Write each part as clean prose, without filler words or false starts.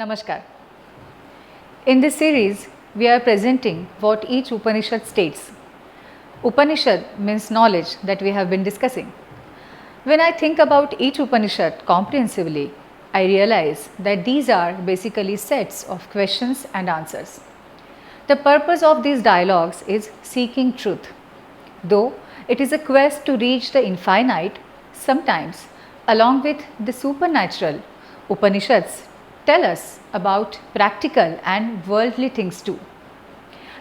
Namaskar. In this series, we are presenting what each Upanishad states. Upanishad means knowledge that we have been discussing. When I think about each Upanishad comprehensively, I realize that these are basically sets of questions and answers. The purpose of these dialogues is seeking truth. Though it is a quest to reach the infinite, sometimes, along with the supernatural, Upanishads tell us about practical and worldly things too.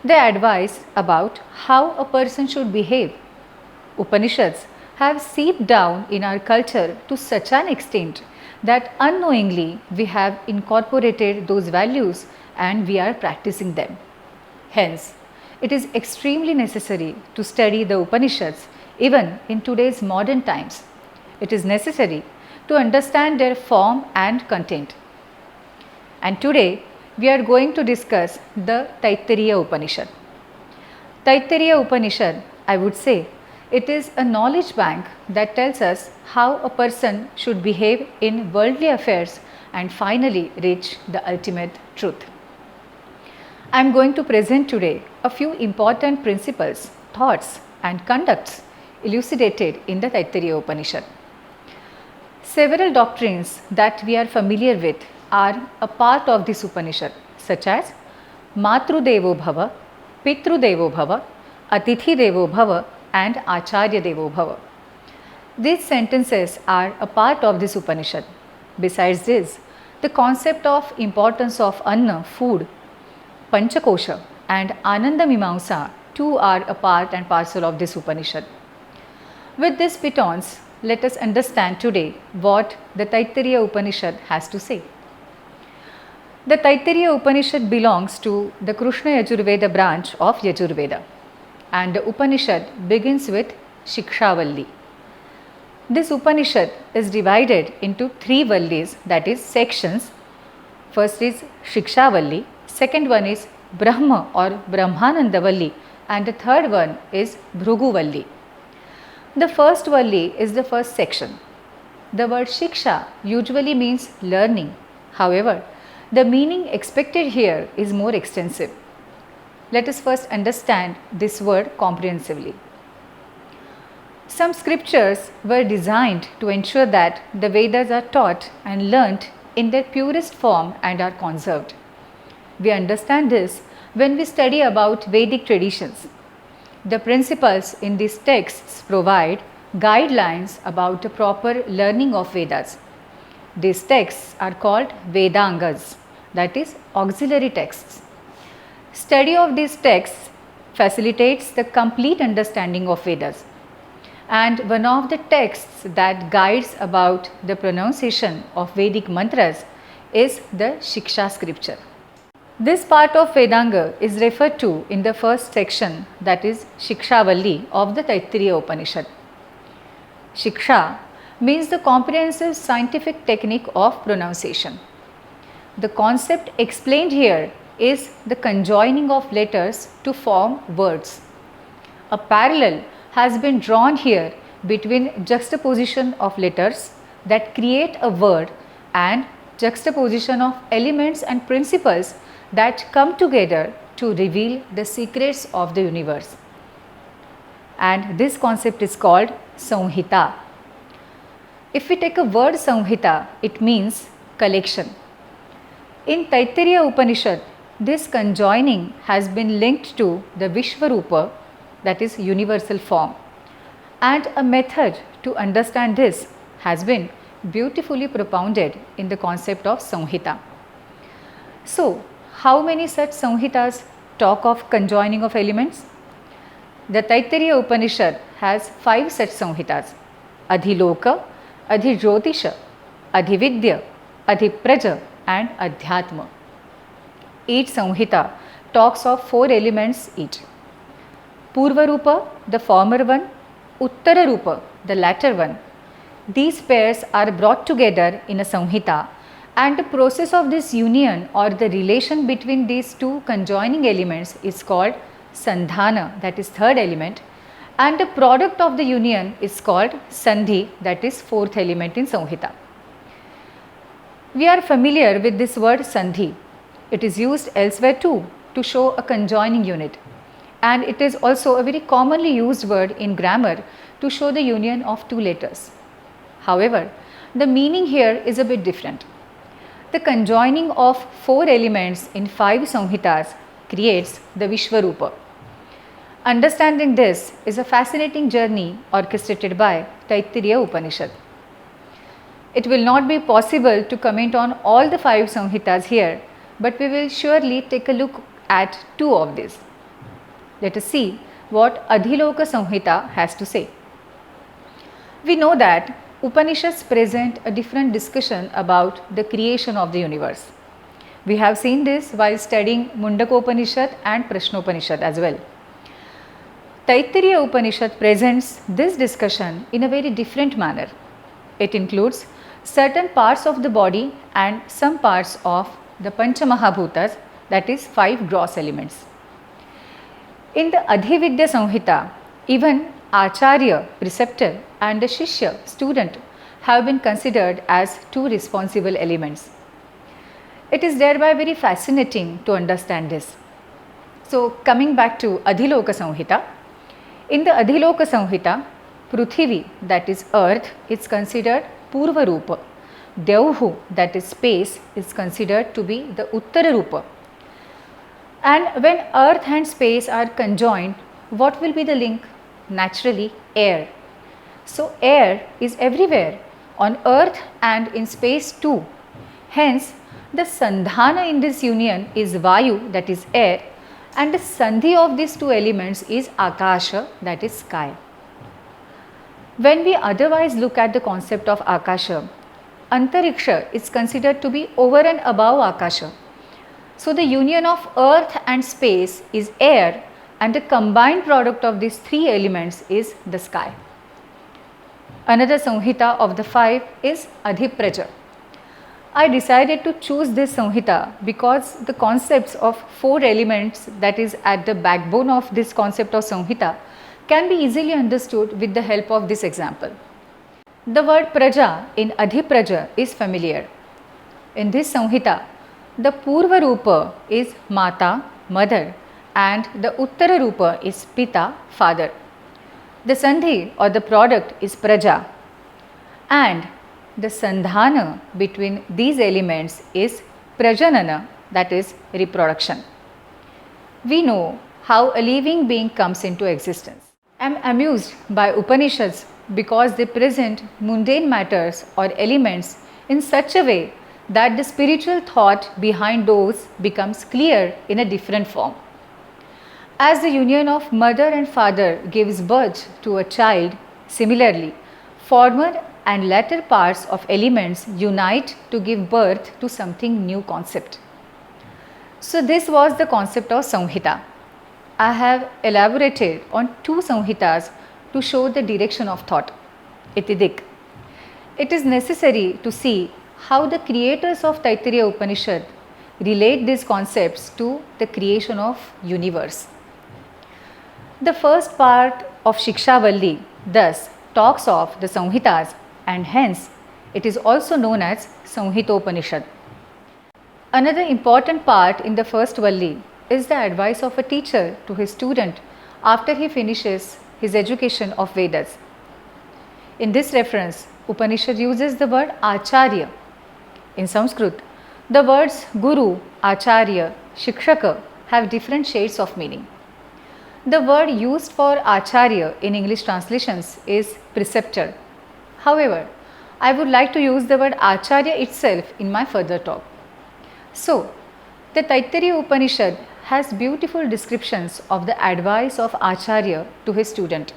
They advise about how a person should behave. Upanishads have seeped down in our culture to such an extent that unknowingly we have incorporated those values and we are practicing them. Hence, it is extremely necessary to study the Upanishads even in today's modern times. It is necessary to understand their form and content. And today we are going to discuss the Taittiriya Upanishad. Taittiriya Upanishad, I would say, it is a knowledge bank that tells us how a person should behave in worldly affairs and finally reach the ultimate truth. I am going to present today a few important principles, thoughts and conducts elucidated in the Taittiriya Upanishad. Several doctrines that we are familiar with are a part of this Upanishad, such as Matru Devo Bhava, Pitru Devo Bhava, Atithi Devo Bhava and Acharya Devo Bhava. These sentences are a part of this Upanishad. Besides this, the concept of importance of Anna, food, Panchakosha and Ananda Mimamsa too are a part and parcel of this Upanishad. With this pitons, let us understand today what the Taittiriya Upanishad has to say. The Taittiriya Upanishad belongs to the Krishna Yajurveda branch of Yajurveda, and the Upanishad begins with Shikshavalli. This Upanishad is divided into three vallis, that is sections. First is Shikshavalli, second one is Brahma or Brahmanandavalli, and the third one is Bhruguvalli. The first valli is the first section. The word Shiksha usually means learning. However, the meaning expected here is more extensive. Let us first understand this word comprehensively. Some scriptures were designed to ensure that the Vedas are taught and learnt in their purest form and are conserved. We understand this when we study about Vedic traditions. The principles in these texts provide guidelines about the proper learning of Vedas. These texts are called Vedangas, that is, auxiliary texts. Study of these texts facilitates the complete understanding of Vedas. And one of the texts that guides about the pronunciation of Vedic mantras is the Shiksha scripture. This part of Vedanga is referred to in the first section, that is Shikshavalli of the Taittiriya Upanishad. Shiksha means the comprehensive scientific technique of pronunciation. The concept explained here is the conjoining of letters to form words. A parallel has been drawn here between juxtaposition of letters that create a word and juxtaposition of elements and principles that come together to reveal the secrets of the universe. And this concept is called Samhita. If we take a word Samhita, it means collection. In Taittiriya Upanishad, this conjoining has been linked to the Vishvarupa, that is universal form. And a method to understand this has been beautifully propounded in the concept of Samhita. So, how many such Samhitas talk of conjoining of elements? The Taittiriya Upanishad has 5 such Samhitas: Adhiloka, Adhijyotisha, Adhividya, Adhipraja and Adhyatma. Each Samhita talks of 4 elements each. Purvarupa, the former one, Uttararupa, the latter one. These pairs are brought together in a Samhita, and the process of this union or the relation between these two conjoining elements is called Sandhana, that is third element, and the product of the union is called Sandhi, that is fourth element in Samhita. We are familiar with this word Sandhi. It is used elsewhere too to show a conjoining unit, and it is also a very commonly used word in grammar to show the union of two letters. However, the meaning here is a bit different. The conjoining of four elements in five Samhitas creates the Vishwarupa. Understanding this is a fascinating journey orchestrated by Taittiriya Upanishad. It will not be possible to comment on all the five Samhitas here, but we will surely take a look at two of these. Let us see what Adhiloka Samhita has to say. We know that Upanishads present a different discussion about the creation of the universe. We have seen this while studying Mundakopanishad and Prashnopanishad as well. Taittiriya Upanishad presents this discussion in a very different manner. It includes certain parts of the body and some parts of the Panchamahabhutas, that is, five gross elements. In the Adhividya Samhita, even Acharya, preceptor, and the Shishya, student, have been considered as two responsible elements. It is thereby very fascinating to understand this. So, coming back to Adhiloka Samhita, in the Adhiloka Samhita, Pruthivi, that is earth, is considered Purva Rupa. Devhu, that is space, is considered to be the Uttara Rupa. And when earth and space are conjoined, what will be the link? Naturally, air. So, air is everywhere, on earth and in space too. Hence, the Sandhana in this union is Vayu, that is air, and the Sandhi of these two elements is Akasha, that is sky. When we otherwise look at the concept of Akasha, Antariksha is considered to be over and above Akasha. So, the union of earth and space is air, and the combined product of these three elements is the sky. Another Samhita of the five is Adhipraja. I decided to choose this Samhita because the concepts of four elements, that is at the backbone of this concept of Samhita, can be easily understood with the help of this example. The word Praja in Adhipraja is familiar. In this Samhita, the Purva Rupa is Mata, mother, and the Uttara Rupa is Pita, father. The Sandhi or the product is Praja, and the Sandhana between these elements is Prajanana, that is reproduction. We know how a living being comes into existence. I am amused by Upanishads because they present mundane matters or elements in such a way that the spiritual thought behind those becomes clear in a different form. As the union of mother and father gives birth to a child, similarly, former and latter parts of elements unite to give birth to something new concept. So, this was the concept of Samhita. I have elaborated on two Samhitas to show the direction of thought, Itidik. It is necessary to see how the creators of Taittiriya Upanishad relate these concepts to the creation of universe. The first part of Shikshavalli thus talks of the Samhitas, and hence it is also known as Samhitopanishad. Another important part in the first Valli is the advice of a teacher to his student after he finishes his education of Vedas. In this reference, Upanishad uses the word Acharya. In Sanskrit, the words Guru, Acharya, Shikshaka have different shades of meaning. The word used for Acharya in English translations is preceptor. However, I would like to use the word Acharya itself in my further talk. So, the Taittiriya Upanishad has beautiful descriptions of the advice of Acharya to his student.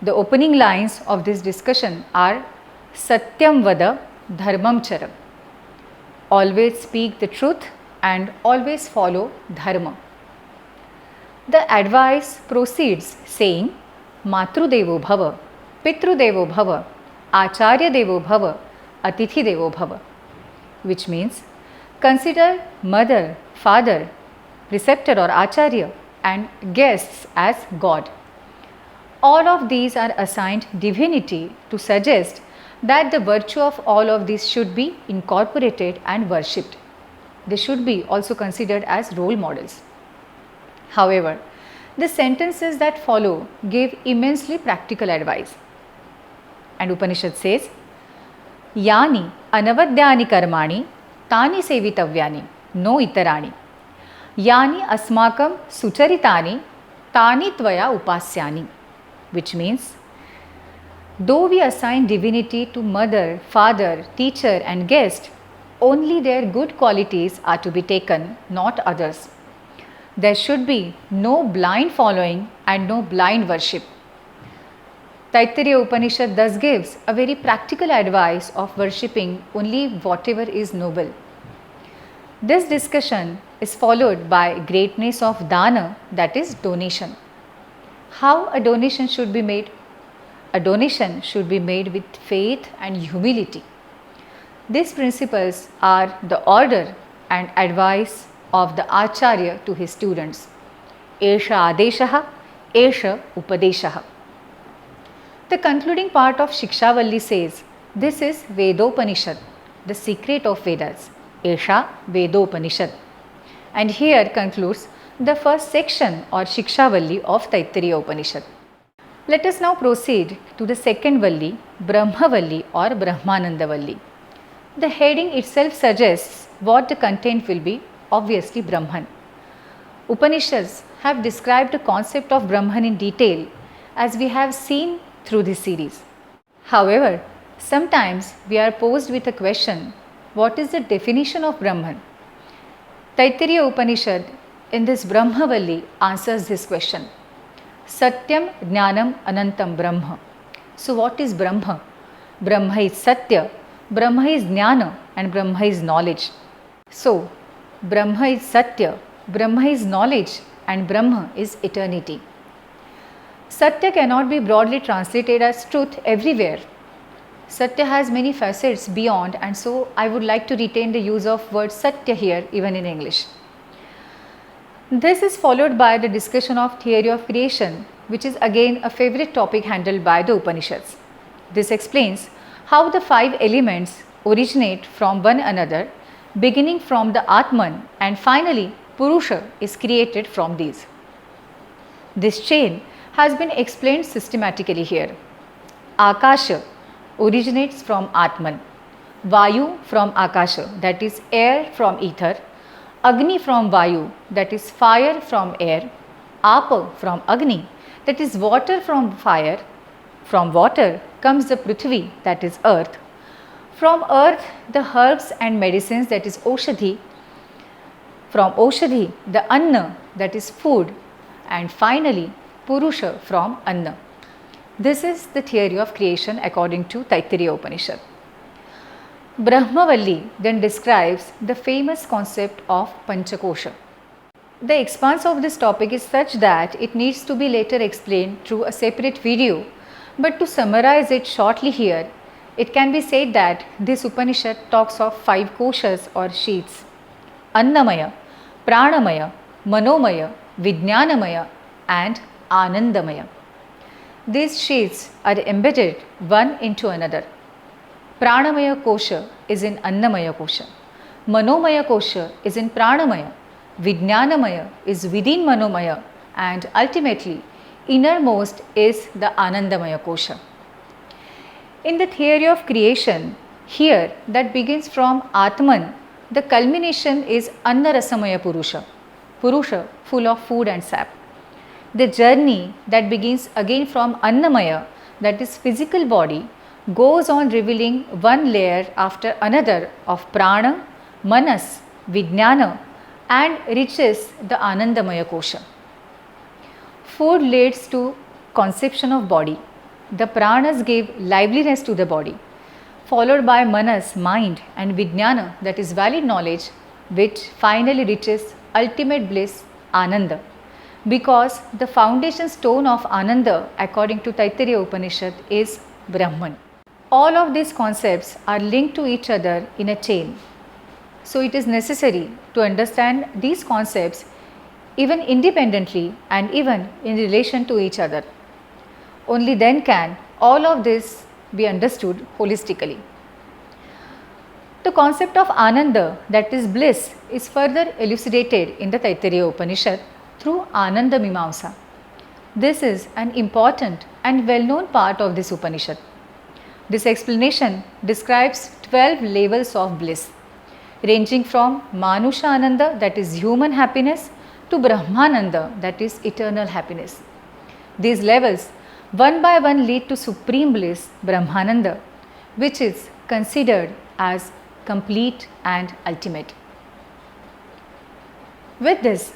The opening lines of this discussion are Satyam Vada Dharmam Chara. Always speak the truth and always follow Dharma. The advice proceeds saying Matru Devo Bhava, Pitru Devo Bhava, Acharya Devo Bhava, Atithi Devo Bhava, which means consider mother, father, preceptor or Acharya and guests as God. All of these are assigned divinity to suggest that the virtue of all of these should be incorporated and worshipped. They should be also considered as role models. However, the sentences that follow give immensely practical advice. And Upanishad says, Yani anavadyani karmani tani sevitavyani no itarani. Yani asmakam sucharitani tani tvaya upasyani. Which means, though we assign divinity to mother, father, teacher and guest, only their good qualities are to be taken, not others. There should be no blind following and no blind worship. Taittiriya Upanishad thus gives a very practical advice of worshipping only whatever is noble. This discussion is followed by greatness of dana, that is donation. How a donation should be made? A donation should be made with faith and humility. These principles are the order and advice of the Acharya to his students. Esha Adeshaha, Esha Upadeshaha. The concluding part of Shikshavalli says, this is Vedopanishad, the secret of Vedas. Esha Vedopanishad. And here concludes the first section or Shikshavalli of Taittiriya Upanishad. Let us now proceed to the second Valli, Brahmavalli or Brahmanandavalli. The heading itself suggests what the content will be, obviously Brahman. Upanishads have described the concept of Brahman in detail as we have seen through this series. However, sometimes we are posed with a question, what is the definition of Brahman? Taittiriya Upanishad in this Brahmavalli answers this question. Satyam Jnanam Anantam Brahma. So what is Brahma? Brahma is Satya, Brahma is Jnana and Brahma is knowledge. So Brahma is Satya, Brahma is knowledge and Brahma is eternity. Satya cannot be broadly translated as truth everywhere. Satya has many facets beyond, and so I would like to retain the use of word Satya here even in English. This is followed by the discussion of theory of creation, which is again a favorite topic handled by the Upanishads. This explains how the five elements originate from one another, beginning from the Atman, and finally Purusha is created from these. This chain has been explained systematically here. Akasha originates from Atman, Vayu from Akasha, that is air from ether, Agni from Vayu, that is fire from air, Apa from Agni, that is water from fire. From water comes the Prithvi, that is earth. From earth, the herbs and medicines, that is Oshadhi. From Oshadhi, the Anna, that is food. And finally, Purusha from Anna. This is the theory of creation according to Taittiriya Upanishad. Brahmavalli then describes the famous concept of Panchakosha. The expanse of this topic is such that it needs to be later explained through a separate video, but to summarize it shortly here, it can be said that this Upanishad talks of five koshas or sheaths: Annamaya, Pranamaya, Manomaya, Vijnanamaya and Anandamaya. These sheaths are embedded one into another. Pranamaya kosha is in Annamaya kosha. Manomaya kosha is in Pranamaya. Vijnanamaya is within Manomaya, and ultimately innermost is the Anandamaya kosha. In the theory of creation, here that begins from Atman, the culmination is Annarasamaya Purusha, Purusha full of food and sap. The journey that begins again from Annamaya, that is physical body, goes on revealing one layer after another of Prana, Manas, Vijnana and reaches the Anandamaya kosha. Food leads to conception of body. The pranas give liveliness to the body, followed by Manas, mind, and Vijnana, that is valid knowledge, which finally reaches ultimate bliss, Ananda. Because the foundation stone of Ananda, according to Taittiriya Upanishad, is Brahman. All of these concepts are linked to each other in a chain. So it is necessary to understand these concepts even independently and even in relation to each other. Only then can all of this be understood holistically. The concept of Ananda, that is bliss, is further elucidated in the Taittiriya Upanishad through Ananda Mimamsa. This is an important and well-known part of this Upanishad. This explanation describes 12 levels of bliss, ranging from Manusha Ananda, that is human happiness, to Brahmananda, that is eternal happiness. These levels one by one lead to supreme bliss, Brahmananda, which is considered as complete and ultimate. With this,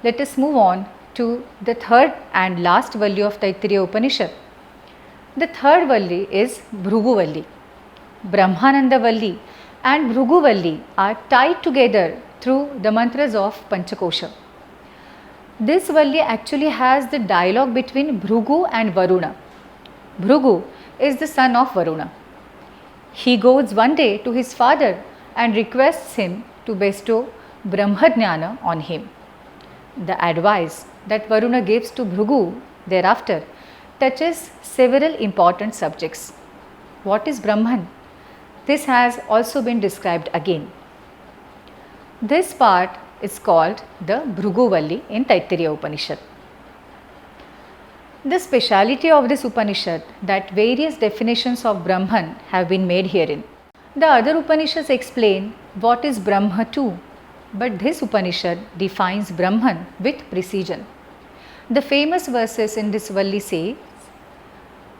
let us move on to the third and last valli of Taittiriya Upanishad. The third valli is Bhrugu Valli. Brahmananda Valli and Bhrugu Valli are tied together through the mantras of Panchakosha. This valli actually has the dialogue between Bhrugu and Varuna. Bhrugu is the son of Varuna. He goes one day to his father and requests him to bestow Brahmajnana on him. The advice that Varuna gives to Bhrugu thereafter touches several important subjects. What is Brahman? This has also been described again. This part is called the Bhrugu Valli in Taittiriya Upanishad. The speciality of this Upanishad that various definitions of Brahman have been made herein. The other Upanishads explain what is Brahma too, but this Upanishad defines Brahman with precision. The famous verses in this Valli say,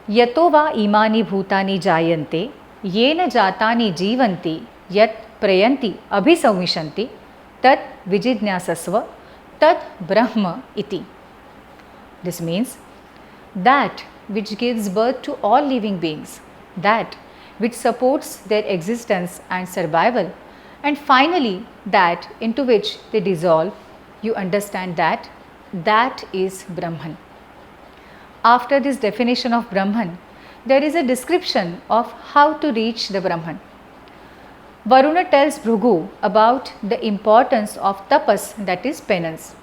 Yato va imani bhutani jayante, yena jatani jivanti, yat prayanti abhisaumishanti, tat vijidnyasasva, tat brahma iti. This means that which gives birth to all living beings, that which supports their existence and survival, and finally that into which they dissolve, you understand that that is Brahman. After this definition of Brahman, there is a description of how to reach the Brahman. Varuna tells Bhrugu about the importance of tapas, that is penance.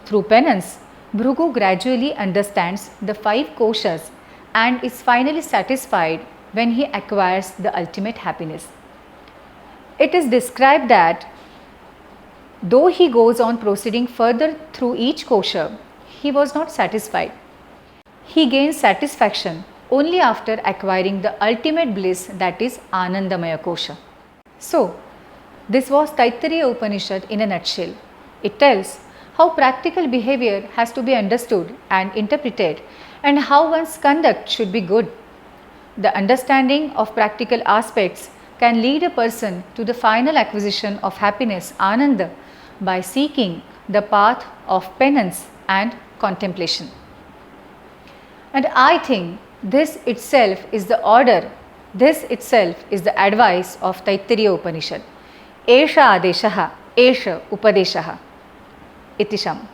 Through penance, Bhrugu gradually understands the 5 koshas and is finally satisfied when he acquires the ultimate happiness. It is described that though he goes on proceeding further through each kosha, he was not satisfied. He gains satisfaction only after acquiring the ultimate bliss, that is Anandamaya Kosha. So, this was Taittiriya Upanishad in a nutshell. It tells how practical behavior has to be understood and interpreted and how one's conduct should be good. The understanding of practical aspects can lead a person to the final acquisition of happiness, Ananda, by seeking the path of penance and contemplation. And I think this itself is the order, this itself is the advice of Taittiriya Upanishad. Esha Adeshaha, Esha Upadeshaha. Iti Sham.